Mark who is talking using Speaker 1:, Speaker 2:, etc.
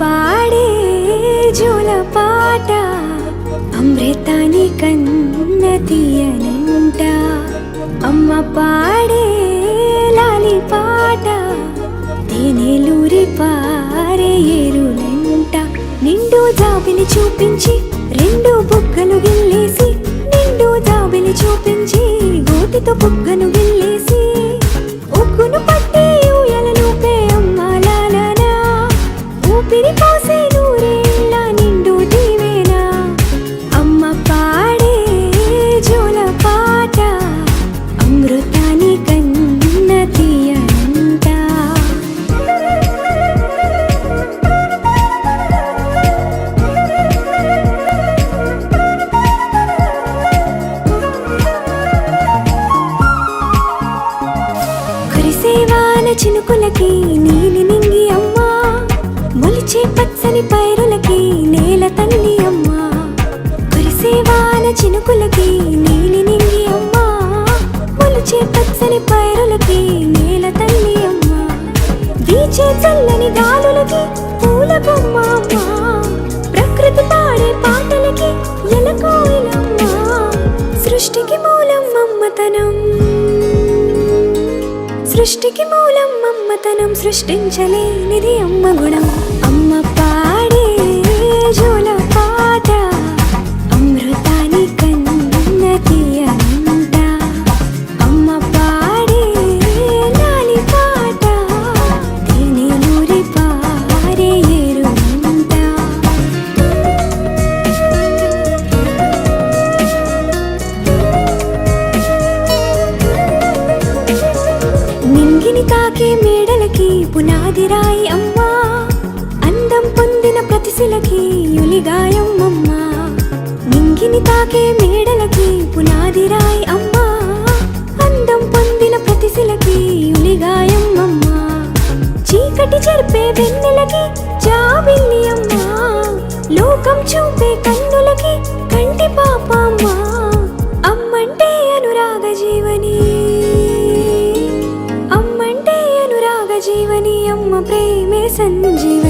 Speaker 1: పాడే జోల పాట అమృతాని కన్న తీయనంట. అమ్మ పాడే లాలి పాట తేనెలూరి పారే ఏరులంట. నిండు జాబిలి చూపించి రెండు బుగ్గలు గిల్లేసి, నిండు జాబిలి చూపించి గోటితో బుగ్గను గిల్లేసి, ఉగ్గును పట్టి ఊయలను పే అమ్మాలనా, ఊపిరి పోసే నూరేళ్ళ నిండు దీవేనా. అమ్మ పాడే జోల పాట అమృతాని కన్న తీయనంట. కురిసేవాన చినుకులకి నీలి నింగి అమ్మా, మొలిచే పచ్చని పైరులకి నేల తల్లి అమ్మా. కురిసేవాన చినుకులకి నీలి నింగి అమ్మా, మొలిచే పచ్చని పైరులకి నేల తల్లి అమ్మా. వీచే చల్లని గాలులకి పూల బొమ్మ అమ్మా, ప్రకృతి పాడే పాటలకి ఎలకోయిలమ్మా. సృష్టికి మూలం మమ్మతనం, సృష్టికి మూలం మమ్మతనం, సృష్టించలేనిది అమ్మ గుణం. అమ్మ పాడే జోల పాట అమృతాని కన్న తీయనంట. అమ్మ పాడే లాలి పాట తేనెలూరి పారే ఏరులంట. నింగిని తాకే మేడలకి పునాది రాయి అమ్మా, అందం పొందిన ప్రతిశిలకి యులిగాయం అమ్మా. నింగిని తాకే మేడలకి పునాది రాయి అమ్మా, అందం పొందిన ప్రతిశిలకి యులిగాయం అమ్మా. చీకటి చెరిపే వెన్నెలకి జాబిల్లి అమ్మా, లోకం చూపే కన్నులకి కంటి పాప అమ్మా. అమ్మంటే అనురాగ జీవని, అమ్మంటే అనురాగ జీవని, అమ్మ ప్రేమే సంజీవని.